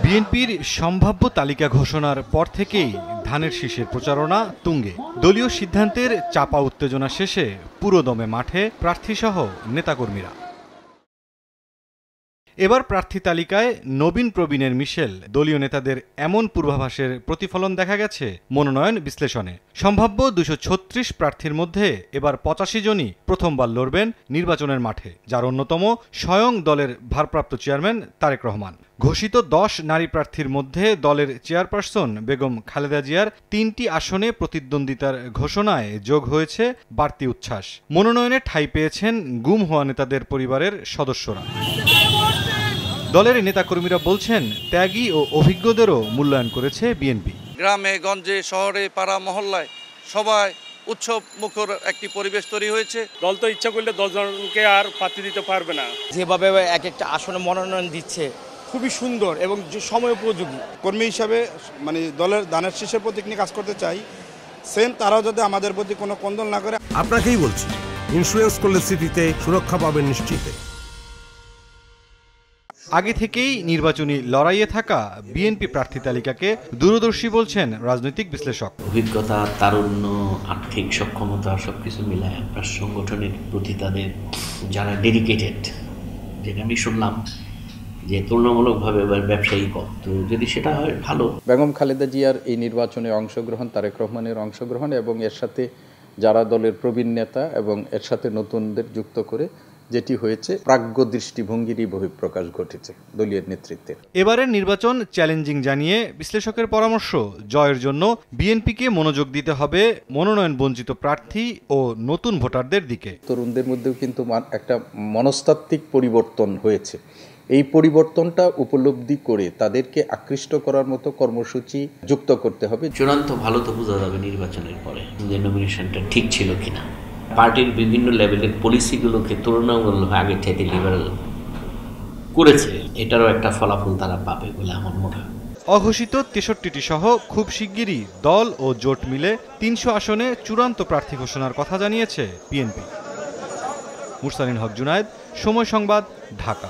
বিএনপির সম্ভাব্য তালিকা ঘোষণার পর থেকেই ধানের শীষের প্রচারণা তুঙ্গে। দলীয় সিদ্ধান্তের চাপা উত্তেজনা শেষে পুরোদমে মাঠে প্রার্থীসহ নেতাকর্মীরা। এবার প্রার্থী তালিকায় নবীন প্রবীণের মিশেল। দলীয় নেতাদের এমন পূর্বাভাসের প্রতিফলন দেখা গেছে মনোনয়ন বিশ্লেষণে। সম্ভাব্য ২৩৬ প্রার্থীর মধ্যে এবার ৮৫ জনই প্রথমবার লড়বেন নির্বাচনের মাঠে, যার অন্যতম স্বয়ং দলের ভারপ্রাপ্ত চেয়ারম্যান তারেক রহমান। ঘোষিত ১০ নারী প্রার্থীর মধ্যে দলের চেয়ারপারসন বেগম খালেদা জিয়ার ৩টি আসনে প্রতিদ্বন্দ্বিতার ঘোষণায় যোগ হয়েছে বাড়তি উচ্ছ্বাস। মনোনয়নে ঠাঁই পেয়েছেন গুম হওয়া নেতাদের পরিবারের সদস্যরা। দলের নেতাকর্মীরা বলছেন, ত্যাগী ও অভিজ্ঞদেরও মূল্যায়ন করেছে বিএনপি। গ্রামে গঞ্জে শহরে পাড়া মহল্লায় সবাই উৎসব মুখর একটি পরিবেশ তৈরি হয়েছে। দল তো ইচ্ছা করলে 10 জনকে আর প্রার্থী দিতে পারবে না। যেভাবে এক একটা আসনে মনোনয়ন দিচ্ছে খুবই সুন্দর এবং সময় উপযোগী। কর্মী হিসাবে দলের ধানের শীষের প্রতীক নিয়ে কাজ করতে চাই, সেম তারাও যাতে আমাদের প্রতি কোনো কন্দল না করে। আপনাকেই বলছি, ইন্স্যুরেন্স করলে সিটিতে সুরক্ষা পাবেন নিশ্চিত। আগে থেকেই নির্বাচনী লড়াইয়ে থাকা বিএনপি প্রার্থী তালিকাকে দূরদর্শী বলছেন রাজনৈতিক বিশ্লেষক। অভিজ্ঞতা, তারুণ্য, আর্থিক সক্ষমতা সবকিছু মিলায় আপনার সংগঠনের প্রতি তাদের যারা ডেডিকেটেড, যেটা আমি শুনলাম যে তুলনামূলকভাবে ব্যবসায়ী কম, তো যদি সেটা হয় ভালো। বেগম খালেদা জিয়ার এই নির্বাচনে অংশগ্রহণ, তারেক রহমানের অংশগ্রহণ এবং এর সাথে যারা দলের প্রবীণ নেতা এবং এর সাথে নতুনদের যুক্ত করে যেটি হয়েছে, প্রাজ্ঞ দৃষ্টিভঙ্গিরই বহিঃপ্রকাশ ঘটেছে দলীয় নেতৃত্বের। এবারের নির্বাচন চ্যালেঞ্জিং জানিয়ে বিশ্লেষকের পরামর্শ, জয়ের জন্য বিএনপিকে মনোযোগ দিতে হবে মনোনয়ন বঞ্চিত প্রার্থী ও নতুন ভোটারদের দিকে। তরুণদের মধ্যেও কিন্তু একটা মনস্তাত্ত্বিক পরিবর্তন হয়েছে। এই পরিবর্তনটা উপলব্ধি করে তাদেরকে আকৃষ্ট করার মতো কর্মসূচি যুক্ত করতে হবে। চূড়ান্ত ভালো তো বোঝা যাবে নির্বাচনের পরে যে নমিনেশনটা ঠিক ছিল কিনা। পার্টির বিভিন্ন লেভেলের পলিসিগুলোকে তুলনামূলকভাবে আগের চাইতে লিবারেল করেছে, এটারও একটা ফলাফল তারা পাবে বলে আমার মনে হয়। অঘোষিত ৬৩টি সহ খুব শিগগিরই দল ও জোট মিলে ৩০০ আসনে চূড়ান্ত প্রার্থী ঘোষণার কথা জানিয়েছে বিএনপি। মুরসালিন হক জুনায়েদ, সময় সংবাদ, ঢাকা।